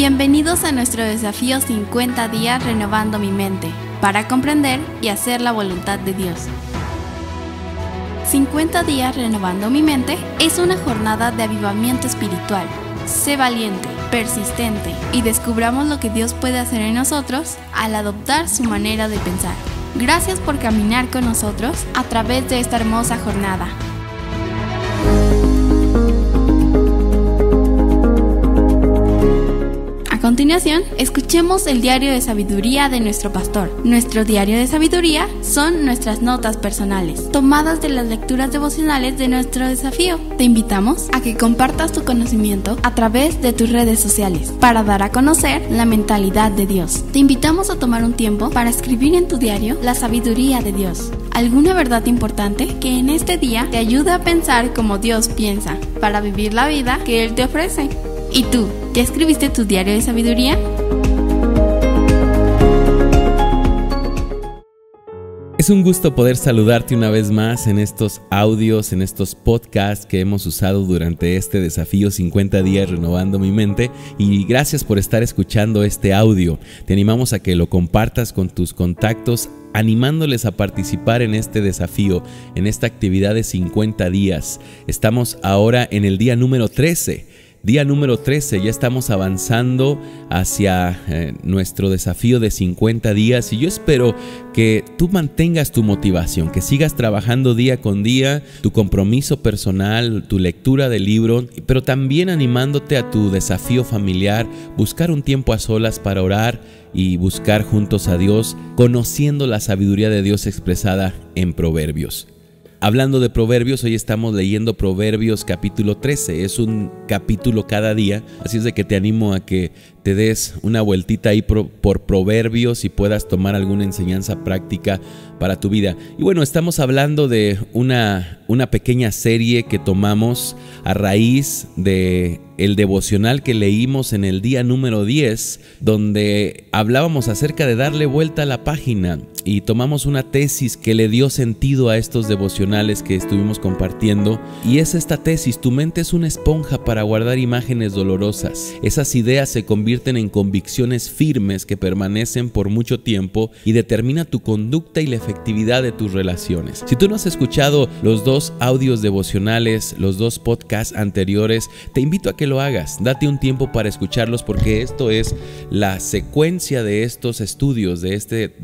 Bienvenidos a nuestro desafío 50 días renovando mi mente, para comprender y hacer la voluntad de Dios. 50 días renovando mi mente es una jornada de avivamiento espiritual. Sé valiente, persistente y descubramos lo que Dios puede hacer en nosotros al adoptar su manera de pensar. Gracias por caminar con nosotros a través de esta hermosa jornada. A continuación, escuchemos el diario de sabiduría de nuestro pastor. Nuestro diario de sabiduría son nuestras notas personales, tomadas de las lecturas devocionales de nuestro desafío. Te invitamos a que compartas tu conocimiento a través de tus redes sociales para dar a conocer la mentalidad de Dios. Te invitamos a tomar un tiempo para escribir en tu diario la sabiduría de Dios. Alguna verdad importante que en este día te ayude a pensar como Dios piensa, para vivir la vida que Él te ofrece. ¿Y tú? ¿Ya escribiste tu diario de sabiduría? Es un gusto poder saludarte una vez más en estos audios, en estos podcasts que hemos usado durante este desafío 50 días renovando mi mente, y gracias por estar escuchando este audio. Te animamos a que lo compartas con tus contactos, animándoles a participar en este desafío, en esta actividad de 50 días. Estamos ahora en el día número 13. Día número 13, ya estamos avanzando hacia nuestro desafío de 50 días, y yo espero que tú mantengas tu motivación, que sigas trabajando día con día, tu compromiso personal, tu lectura del libro, pero también animándote a tu desafío familiar, buscar un tiempo a solas para orar y buscar juntos a Dios, conociendo la sabiduría de Dios expresada en Proverbios. Hablando de Proverbios, hoy estamos leyendo Proverbios capítulo 13, es un capítulo cada día, así es de que te animo a que te des una vueltita ahí por Proverbios y puedas tomar alguna enseñanza práctica para tu vida. Y bueno, estamos hablando de una pequeña serie que tomamos a raíz de el devocional que leímos en el día número 10, donde hablábamos acerca de darle vuelta a la página, y tomamos una tesis que le dio sentido a estos devocionales que estuvimos compartiendo, y es esta tesis: tu mente es una esponja para guardar imágenes dolorosas. Esas ideas se convierten en convicciones firmes que permanecen por mucho tiempo y determina tu conducta y la efectividad de tus relaciones. Si tú no has escuchado los dos audios devocionales, los dos podcasts anteriores, te invito a que lo hagas. Date un tiempo para escucharlos, porque esto es la secuencia de estos estudios, de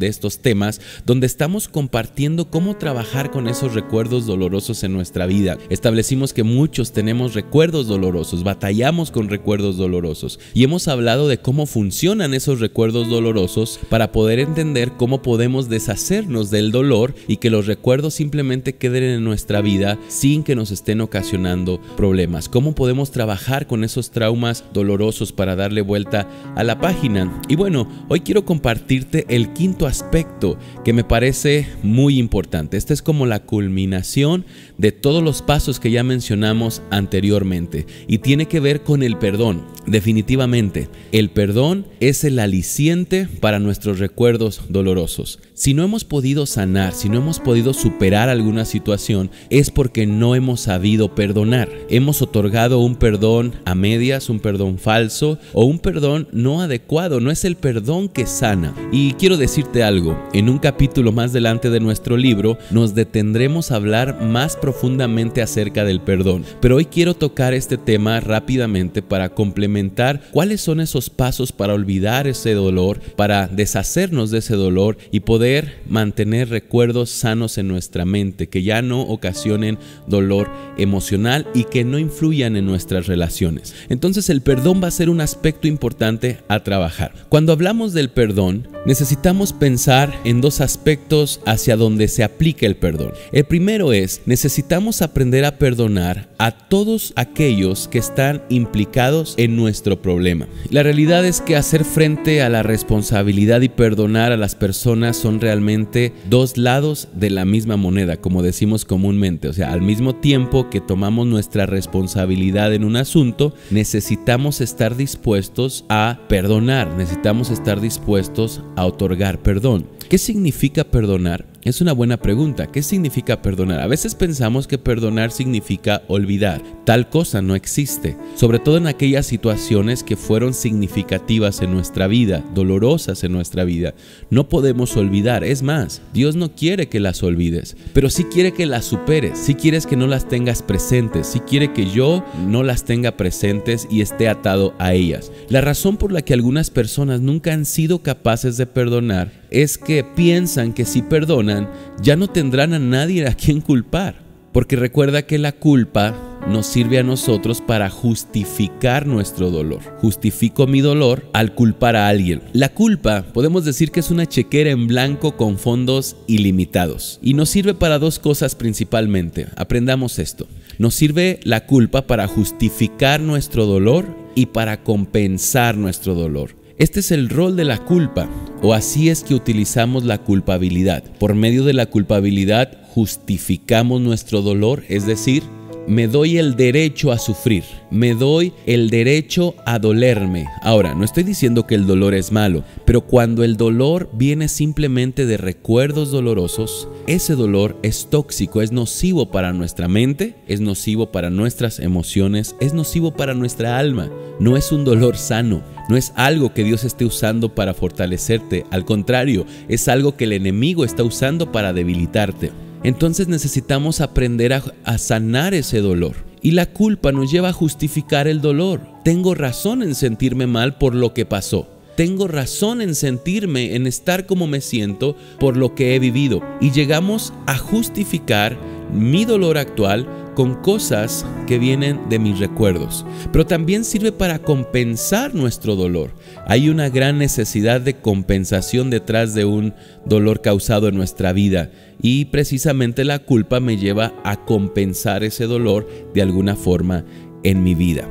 estos temas, donde estamos compartiendo cómo trabajar con esos recuerdos dolorosos en nuestra vida. Establecimos que muchos tenemos recuerdos dolorosos, batallamos con recuerdos dolorosos, y hemos hablado de cómo funcionan esos recuerdos dolorosos para poder entender cómo podemos deshacernos del dolor y que los recuerdos simplemente queden en nuestra vida sin que nos estén ocasionando problemas. Cómo podemos trabajar con esos traumas dolorosos para darle vuelta a la página. Y bueno, hoy quiero compartirte el quinto aspecto que me parece muy importante. Esta es como la culminación de todos los pasos que ya mencionamos anteriormente, y tiene que ver con el perdón. Definitivamente, el perdón es el aliciente para nuestros recuerdos dolorosos. Si no hemos podido sanar, si no hemos podido superar alguna situación, es porque no hemos sabido perdonar. Hemos otorgado un perdón a medias, un perdón falso o un perdón no adecuado. No es el perdón que sana. Y quiero decirte algo: en un capítulo más adelante de nuestro libro nos detendremos a hablar más profundamente acerca del perdón. Pero hoy quiero tocar este tema rápidamente para complementar cuáles son esos pasos para olvidar ese dolor, para deshacernos de ese dolor y poder mantener recuerdos sanos en nuestra mente, que ya no ocasionen dolor emocional y que no influyan en nuestras relaciones. Entonces, el perdón va a ser un aspecto importante a trabajar. Cuando hablamos del perdón, necesitamos pensar en dos aspectos hacia donde se aplica el perdón. El primero es: necesitamos aprender a perdonar a todos aquellos que están implicados en nuestro problema. La realidad es que hacer frente a la responsabilidad y perdonar a las personas son realmente dos lados de la misma moneda, como decimos comúnmente. O sea, al mismo tiempo que tomamos nuestra responsabilidad en un asunto, necesitamos estar dispuestos a perdonar, necesitamos estar dispuestos a otorgar perdón. ¿Qué significa perdonar? Es una buena pregunta. ¿Qué significa perdonar? A veces pensamos que perdonar significa olvidar. Tal cosa no existe, sobre todo en aquellas situaciones que fueron significativas en nuestra vida, dolorosas en nuestra vida. No podemos olvidar. Es más, Dios no quiere que las olvides, pero sí quiere que las superes, sí quieres que no las tengas presentes, sí quiere que yo no las tenga presentes y esté atado a ellas. La razón por la que algunas personas nunca han sido capaces de perdonar es que piensan que si perdonan ya no tendrán a nadie a quien culpar. Porque recuerda que la culpa nos sirve a nosotros para justificar nuestro dolor. Justifico mi dolor al culpar a alguien. La culpa podemos decir que es una chequera en blanco con fondos ilimitados. Y nos sirve para dos cosas principalmente. Aprendamos esto. Nos sirve la culpa para justificar nuestro dolor y para compensar nuestro dolor. Este es el rol de la culpa, o así es que utilizamos la culpabilidad. Por medio de la culpabilidad justificamos nuestro dolor, es decir, me doy el derecho a sufrir, me doy el derecho a dolerme. Ahora, no estoy diciendo que el dolor es malo, pero cuando el dolor viene simplemente de recuerdos dolorosos, ese dolor es tóxico, es nocivo para nuestra mente, es nocivo para nuestras emociones, es nocivo para nuestra alma. No es un dolor sano, no es algo que Dios esté usando para fortalecerte, al contrario, es algo que el enemigo está usando para debilitarte. Entonces necesitamos aprender a sanar ese dolor. Y la culpa nos lleva a justificar el dolor. Tengo razón en sentirme mal por lo que pasó. Tengo razón en sentirme, en estar como me siento por lo que he vivido. Y llegamos a justificar mi dolor actual con cosas que vienen de mis recuerdos. Pero también sirve para compensar nuestro dolor. Hay una gran necesidad de compensación detrás de un dolor causado en nuestra vida. Y precisamente la culpa me lleva a compensar ese dolor de alguna forma en mi vida.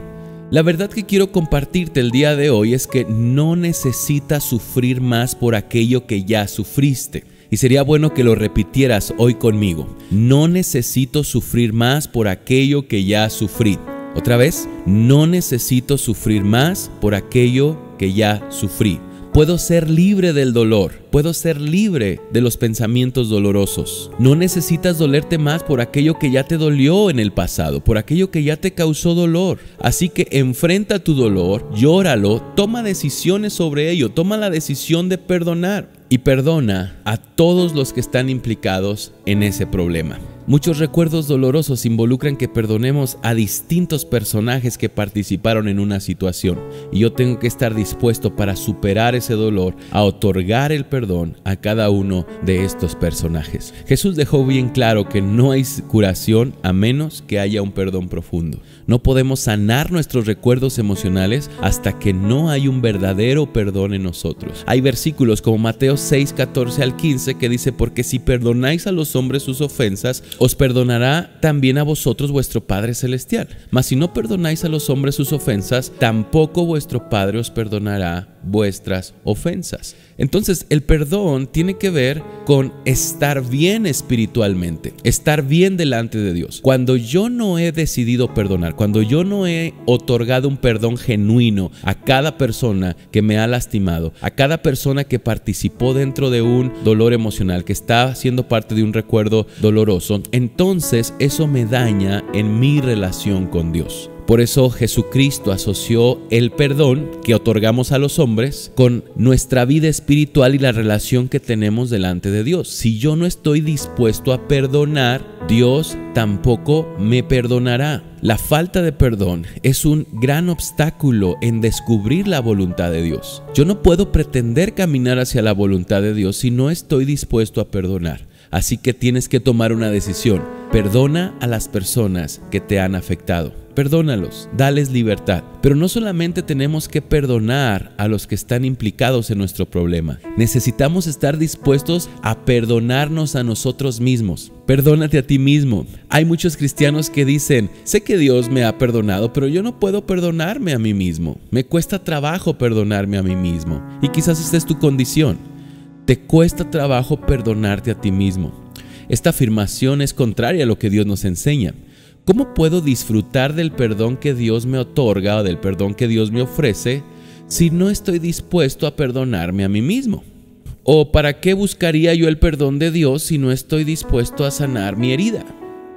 La verdad que quiero compartirte el día de hoy es que no necesitas sufrir más por aquello que ya sufriste. Y sería bueno que lo repitieras hoy conmigo. No necesito sufrir más por aquello que ya sufrí. Otra vez, no necesito sufrir más por aquello que ya sufrí. Puedo ser libre del dolor, puedo ser libre de los pensamientos dolorosos. No necesitas dolerte más por aquello que ya te dolió en el pasado, por aquello que ya te causó dolor. Así que enfrenta tu dolor, llóralo, toma decisiones sobre ello, toma la decisión de perdonar. Y perdona a todos los que están implicados en ese problema. Muchos recuerdos dolorosos involucran que perdonemos a distintos personajes que participaron en una situación. Y yo tengo que estar dispuesto para superar ese dolor, a otorgar el perdón a cada uno de estos personajes. Jesús dejó bien claro que no hay curación a menos que haya un perdón profundo. No podemos sanar nuestros recuerdos emocionales hasta que no hay un verdadero perdón en nosotros. Hay versículos como Mateo 6, 14 al 15 que dice: porque si perdonáis a los hombres sus ofensas, os perdonará también a vosotros vuestro Padre Celestial. Mas si no perdonáis a los hombres sus ofensas, tampoco vuestro Padre os perdonará vuestras ofensas. Entonces, el perdón tiene que ver con estar bien espiritualmente, estar bien delante de Dios. Cuando yo no he decidido perdonar, cuando yo no he otorgado un perdón genuino a cada persona que me ha lastimado, a cada persona que participó dentro de un dolor emocional, que está siendo parte de un recuerdo doloroso, entonces eso me daña en mi relación con Dios. Por eso Jesucristo asoció el perdón que otorgamos a los hombres con nuestra vida espiritual y la relación que tenemos delante de Dios. Si yo no estoy dispuesto a perdonar, Dios tampoco me perdonará. La falta de perdón es un gran obstáculo en descubrir la voluntad de Dios. Yo no puedo pretender caminar hacia la voluntad de Dios si no estoy dispuesto a perdonar. Así que tienes que tomar una decisión. Perdona a las personas que te han afectado. Perdónalos, dales libertad. Pero no solamente tenemos que perdonar a los que están implicados en nuestro problema. Necesitamos estar dispuestos a perdonarnos a nosotros mismos. Perdónate a ti mismo. Hay muchos cristianos que dicen: sé que Dios me ha perdonado, pero yo no puedo perdonarme a mí mismo. Me cuesta trabajo perdonarme a mí mismo. Y quizás esta es tu condición. Te cuesta trabajo perdonarte a ti mismo. Esta afirmación es contraria a lo que Dios nos enseña. ¿Cómo puedo disfrutar del perdón que Dios me otorga o del perdón que Dios me ofrece si no estoy dispuesto a perdonarme a mí mismo? ¿O para qué buscaría yo el perdón de Dios si no estoy dispuesto a sanar mi herida?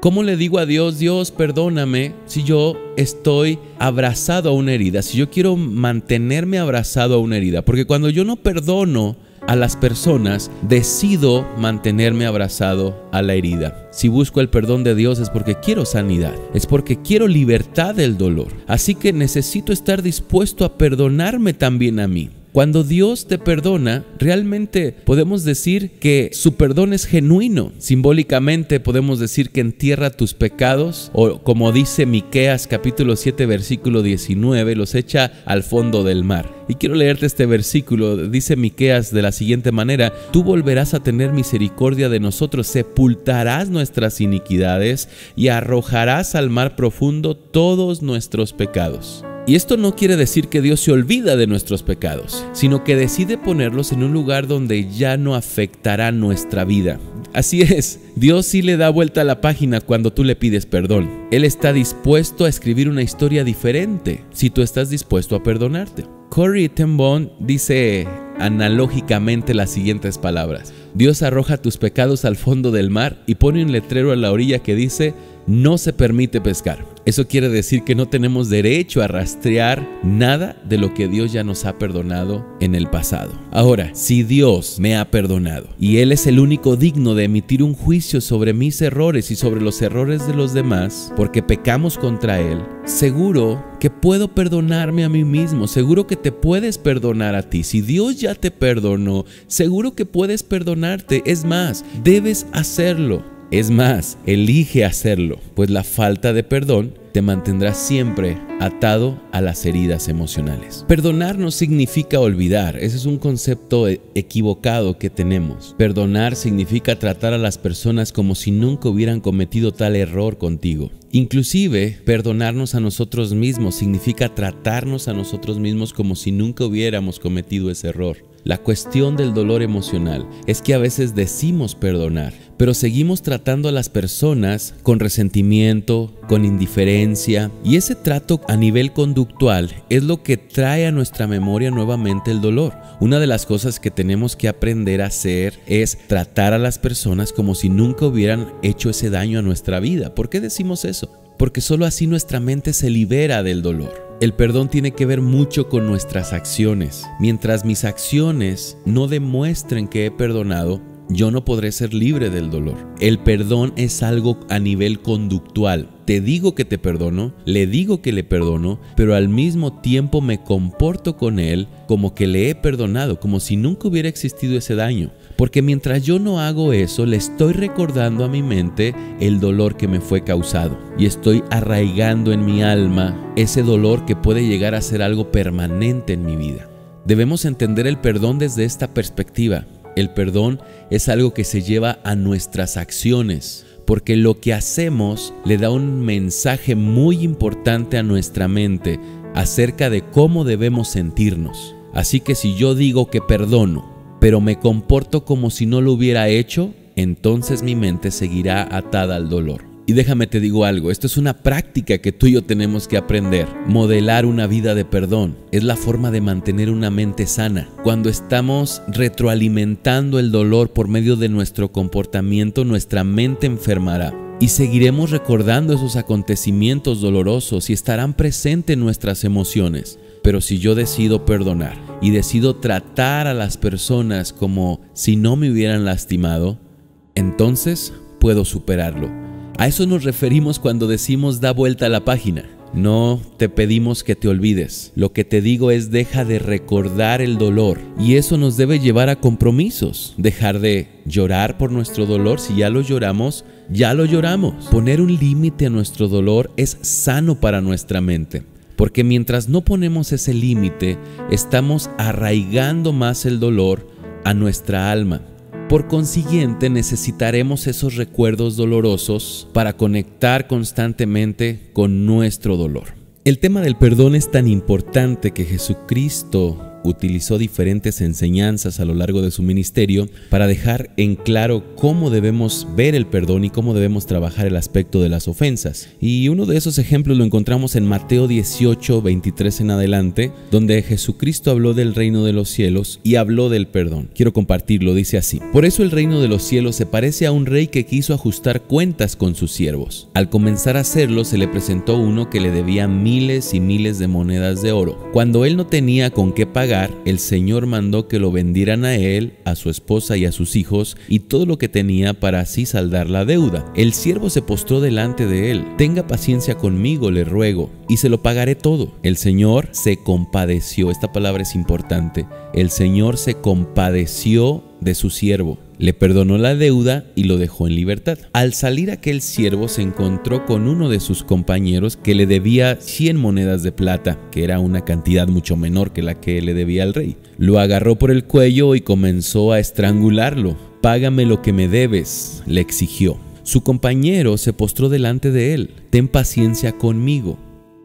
¿Cómo le digo a Dios, Dios, perdóname, si yo estoy abrazado a una herida, si yo quiero mantenerme abrazado a una herida? Porque cuando yo no perdono a las personas, decido mantenerme abrazado a la herida. Si busco el perdón de Dios es porque quiero sanidad, es porque quiero libertad del dolor. Así que necesito estar dispuesto a perdonarme también a mí. Cuando Dios te perdona, realmente podemos decir que su perdón es genuino. Simbólicamente podemos decir que entierra tus pecados, o como dice Miqueas capítulo 7 versículo 19, los echa al fondo del mar. Y quiero leerte este versículo. Dice Miqueas de la siguiente manera: tú volverás a tener misericordia de nosotros, sepultarás nuestras iniquidades y arrojarás al mar profundo todos nuestros pecados. Y esto no quiere decir que Dios se olvida de nuestros pecados, sino que decide ponerlos en un lugar donde ya no afectará nuestra vida. Así es, Dios sí le da vuelta a la página cuando tú le pides perdón. Él está dispuesto a escribir una historia diferente si tú estás dispuesto a perdonarte. Corrie ten Boom dice analógicamente las siguientes palabras: Dios arroja tus pecados al fondo del mar y pone un letrero a la orilla que dice: no se permite pescar. Eso quiere decir que no tenemos derecho a rastrear nada de lo que Dios ya nos ha perdonado en el pasado. Ahora, si Dios me ha perdonado y Él es el único digno de emitir un juicio sobre mis errores y sobre los errores de los demás, porque pecamos contra Él, seguro que puedo perdonarme a mí mismo, seguro que te puedes perdonar a ti. Si Dios ya te perdonó, seguro que puedes perdonarte. Es más, debes hacerlo. Es más, elige hacerlo, pues la falta de perdón te mantendrá siempre atado a las heridas emocionales. Perdonar no significa olvidar. Ese es un concepto equivocado que tenemos. Perdonar significa tratar a las personas como si nunca hubieran cometido tal error contigo. Inclusive, perdonarnos a nosotros mismos significa tratarnos a nosotros mismos como si nunca hubiéramos cometido ese error. La cuestión del dolor emocional es que a veces decimos perdonar, pero seguimos tratando a las personas con resentimiento, con indiferencia, y ese trato a nivel conductual es lo que trae a nuestra memoria nuevamente el dolor. Una de las cosas que tenemos que aprender a hacer es tratar a las personas como si nunca hubieran hecho ese daño a nuestra vida. ¿Por qué decimos eso? Porque solo así nuestra mente se libera del dolor. El perdón tiene que ver mucho con nuestras acciones. Mientras mis acciones no demuestren que he perdonado, yo no podré ser libre del dolor. El perdón es algo a nivel conductual. Te digo que te perdono, le digo que le perdono, pero al mismo tiempo me comporto con él como que le he perdonado, como si nunca hubiera existido ese daño. Porque mientras yo no hago eso, le estoy recordando a mi mente el dolor que me fue causado. Y estoy arraigando en mi alma ese dolor que puede llegar a ser algo permanente en mi vida. Debemos entender el perdón desde esta perspectiva. El perdón es algo que se lleva a nuestras acciones, porque lo que hacemos le da un mensaje muy importante a nuestra mente acerca de cómo debemos sentirnos. Así que si yo digo que perdono, pero me comporto como si no lo hubiera hecho, entonces mi mente seguirá atada al dolor. Y déjame te digo algo, esto es una práctica que tú y yo tenemos que aprender. Modelar una vida de perdón es la forma de mantener una mente sana. Cuando estamos retroalimentando el dolor por medio de nuestro comportamiento, nuestra mente enfermará. Y seguiremos recordando esos acontecimientos dolorosos y estarán presentes en nuestras emociones. Pero si yo decido perdonar y decido tratar a las personas como si no me hubieran lastimado, entonces puedo superarlo. A eso nos referimos cuando decimos da vuelta a la página. No te pedimos que te olvides. Lo que te digo es deja de recordar el dolor. Y eso nos debe llevar a compromisos. Dejar de llorar por nuestro dolor. Si ya lo lloramos, ya lo lloramos. Poner un límite a nuestro dolor es sano para nuestra mente. Porque mientras no ponemos ese límite, estamos arraigando más el dolor a nuestra alma. Por consiguiente, necesitaremos esos recuerdos dolorosos para conectar constantemente con nuestro dolor. El tema del perdón es tan importante que Jesucristo utilizó diferentes enseñanzas a lo largo de su ministerio para dejar en claro cómo debemos ver el perdón y cómo debemos trabajar el aspecto de las ofensas. Y uno de esos ejemplos lo encontramos en Mateo 18, 23 en adelante, donde Jesucristo habló del reino de los cielos y habló del perdón. Quiero compartirlo, dice así: por eso el reino de los cielos se parece a un rey que quiso ajustar cuentas con sus siervos. Al comenzar a hacerlo, se le presentó uno que le debía miles y miles de monedas de oro. Cuando él no tenía con qué pagar, el Señor mandó que lo vendieran a él, a su esposa y a sus hijos, y todo lo que tenía para así saldar la deuda. El siervo se postró delante de él. Tenga paciencia conmigo, le ruego, y se lo pagaré todo. El Señor se compadeció. Esta palabra es importante. El Señor se compadeció de su siervo. Le perdonó la deuda y lo dejó en libertad. Al salir aquel siervo se encontró con uno de sus compañeros que le debía 100 monedas de plata, que era una cantidad mucho menor que la que le debía al rey. Lo agarró por el cuello y comenzó a estrangularlo. «Págame lo que me debes», le exigió. Su compañero se postró delante de él. «Ten paciencia conmigo»,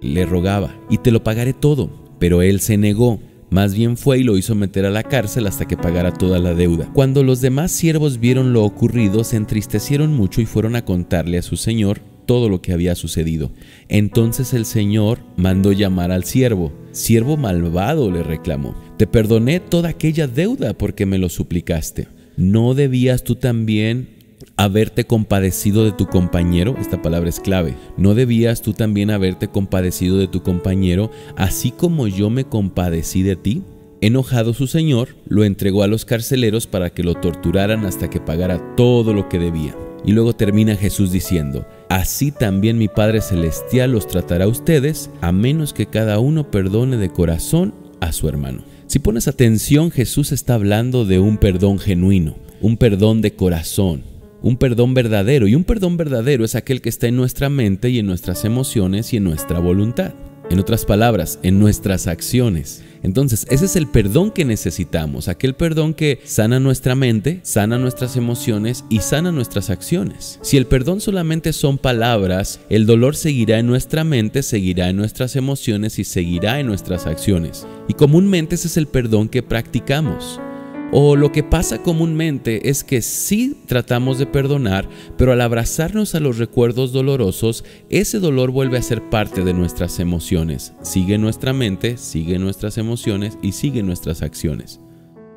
le rogaba, «y te lo pagaré todo». Pero él se negó. Más bien fue y lo hizo meter a la cárcel hasta que pagara toda la deuda. Cuando los demás siervos vieron lo ocurrido, se entristecieron mucho y fueron a contarle a su señor todo lo que había sucedido. Entonces el Señor mandó llamar al siervo. «Siervo malvado», le reclamó, «te perdoné toda aquella deuda porque me lo suplicaste. ¿No debías tú también haberte compadecido de tu compañero?» Esta palabra es clave. «¿No debías tú también haberte compadecido de tu compañero, así como yo me compadecí de ti?» Enojado su señor, lo entregó a los carceleros para que lo torturaran hasta que pagara todo lo que debía. Y luego termina Jesús diciendo: «Así también mi Padre Celestial los tratará a ustedes, a menos que cada uno perdone de corazón a su hermano». Si pones atención, Jesús está hablando de un perdón genuino, un perdón de corazón, un perdón verdadero. Y un perdón verdadero es aquel que está en nuestra mente y en nuestras emociones y en nuestra voluntad. En otras palabras, en nuestras acciones. Entonces, ese es el perdón que necesitamos, aquel perdón que sana nuestra mente, sana nuestras emociones y sana nuestras acciones. Si el perdón solamente son palabras, el dolor seguirá en nuestra mente, seguirá en nuestras emociones y seguirá en nuestras acciones. Y comúnmente ese es el perdón que practicamos. O lo que pasa comúnmente es que sí tratamos de perdonar, pero al abrazarnos a los recuerdos dolorosos, ese dolor vuelve a ser parte de nuestras emociones. Sigue en nuestra mente, sigue en nuestras emociones y sigue en nuestras acciones.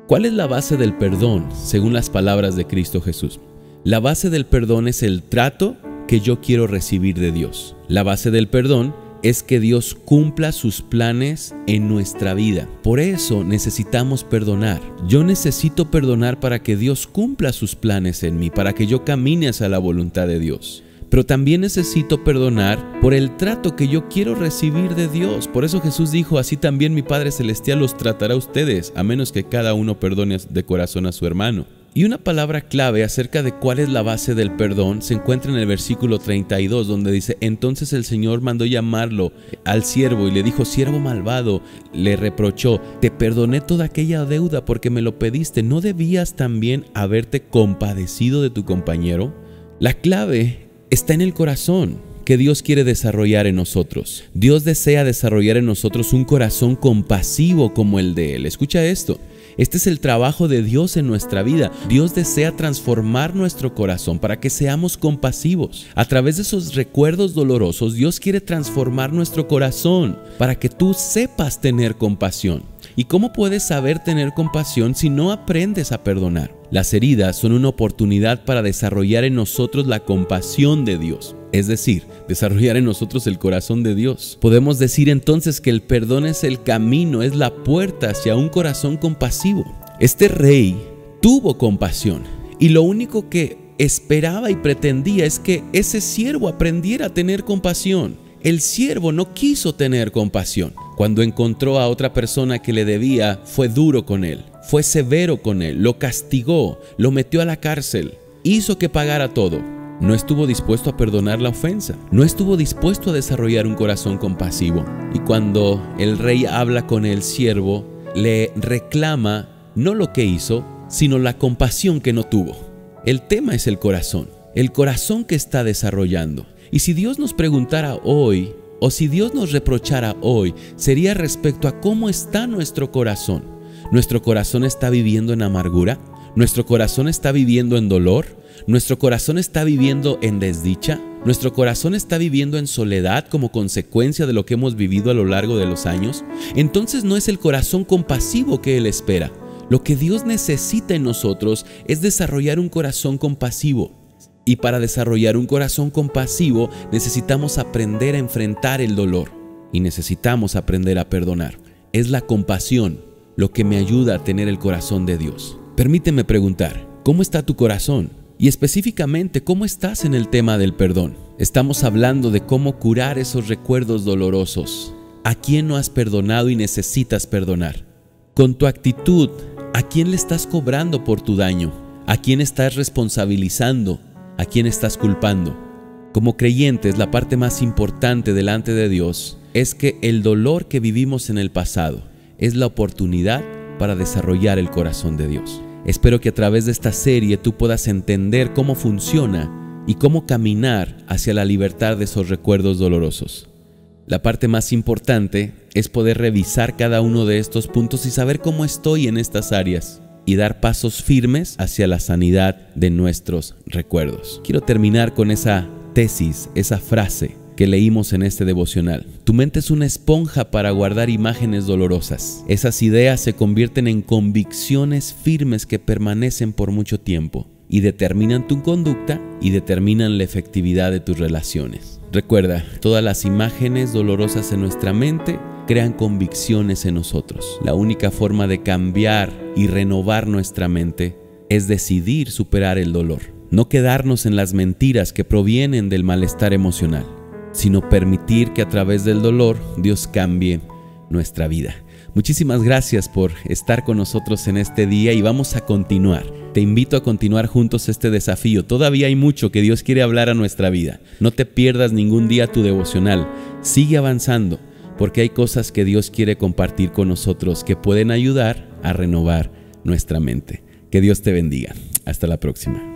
¿Cuál es la base del perdón, según las palabras de Cristo Jesús? La base del perdón es el trato que yo quiero recibir de Dios. La base del perdón es que Dios cumpla sus planes en nuestra vida. Por eso necesitamos perdonar. Yo necesito perdonar para que Dios cumpla sus planes en mí, para que yo camine hacia la voluntad de Dios. Pero también necesito perdonar por el trato que yo quiero recibir de Dios. Por eso Jesús dijo: «Así también mi Padre Celestial los tratará a ustedes, a menos que cada uno perdone de corazón a su hermano». Y una palabra clave acerca de cuál es la base del perdón se encuentra en el versículo 32, donde dice: «Entonces el Señor mandó llamarlo al siervo y le dijo: siervo malvado», le reprochó, «te perdoné toda aquella deuda porque me lo pediste. ¿No debías también haberte compadecido de tu compañero?». La clave está en el corazón que Dios quiere desarrollar en nosotros. Dios desea desarrollar en nosotros un corazón compasivo como el de Él. Escucha esto. Este es el trabajo de Dios en nuestra vida. Dios desea transformar nuestro corazón para que seamos compasivos. A través de esos recuerdos dolorosos, Dios quiere transformar nuestro corazón para que tú sepas tener compasión. ¿Y cómo puedes saber tener compasión si no aprendes a perdonar? Las heridas son una oportunidad para desarrollar en nosotros la compasión de Dios. Es decir, desarrollar en nosotros el corazón de Dios. Podemos decir entonces que el perdón es el camino, es la puerta hacia un corazón compasivo. Este rey tuvo compasión y lo único que esperaba y pretendía es que ese siervo aprendiera a tener compasión. El siervo no quiso tener compasión. Cuando encontró a otra persona que le debía, fue duro con él, fue severo con él, lo castigó, lo metió a la cárcel, hizo que pagara todo. No estuvo dispuesto a perdonar la ofensa, no estuvo dispuesto a desarrollar un corazón compasivo. Y cuando el rey habla con el siervo, le reclama no lo que hizo, sino la compasión que no tuvo. El tema es el corazón que está desarrollando. Y si Dios nos preguntara hoy, o si Dios nos reprochara hoy, sería respecto a cómo está nuestro corazón. ¿Nuestro corazón está viviendo en amargura? ¿Nuestro corazón está viviendo en dolor? ¿Nuestro corazón está viviendo en desdicha? ¿Nuestro corazón está viviendo en soledad como consecuencia de lo que hemos vivido a lo largo de los años? Entonces no es el corazón compasivo que Él espera. Lo que Dios necesita en nosotros es desarrollar un corazón compasivo. Y para desarrollar un corazón compasivo necesitamos aprender a enfrentar el dolor y necesitamos aprender a perdonar. Es la compasión lo que me ayuda a tener el corazón de Dios. Permíteme preguntar, ¿cómo está tu corazón? Y específicamente, ¿cómo estás en el tema del perdón? Estamos hablando de cómo curar esos recuerdos dolorosos. ¿A quién no has perdonado y necesitas perdonar? Con tu actitud, ¿a quién le estás cobrando por tu daño? ¿A quién estás responsabilizando? ¿A quién estás culpando? Como creyentes, la parte más importante delante de Dios es que el dolor que vivimos en el pasado es la oportunidad para desarrollar el corazón de Dios. Espero que a través de esta serie tú puedas entender cómo funciona y cómo caminar hacia la libertad de esos recuerdos dolorosos. La parte más importante es poder revisar cada uno de estos puntos y saber cómo estoy en estas áreas y dar pasos firmes hacia la sanidad de nuestros recuerdos. Quiero terminar con esa tesis, esa frase que leímos en este devocional. Tu mente es una esponja para guardar imágenes dolorosas. Esas ideas se convierten en convicciones firmes que permanecen por mucho tiempo y determinan tu conducta y determinan la efectividad de tus relaciones. Recuerda, todas las imágenes dolorosas en nuestra mente crean convicciones en nosotros. La única forma de cambiar y renovar nuestra mente es decidir superar el dolor. No quedarnos en las mentiras que provienen del malestar emocional, sino permitir que a través del dolor Dios cambie nuestra vida. Muchísimas gracias por estar con nosotros en este día y vamos a continuar. Te invito a continuar juntos este desafío. Todavía hay mucho que Dios quiere hablar a nuestra vida. No te pierdas ningún día tu devocional. Sigue avanzando porque hay cosas que Dios quiere compartir con nosotros que pueden ayudar a renovar nuestra mente. Que Dios te bendiga. Hasta la próxima.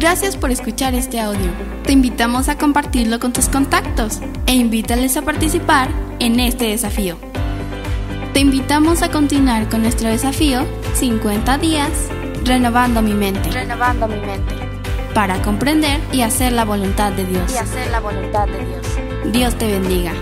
Gracias por escuchar este audio. Te invitamos a compartirlo con tus contactos e invítales a participar en este desafío. Te invitamos a continuar con nuestro desafío 50 días renovando mi mente. Para comprender y hacer la voluntad de Dios. Dios te bendiga.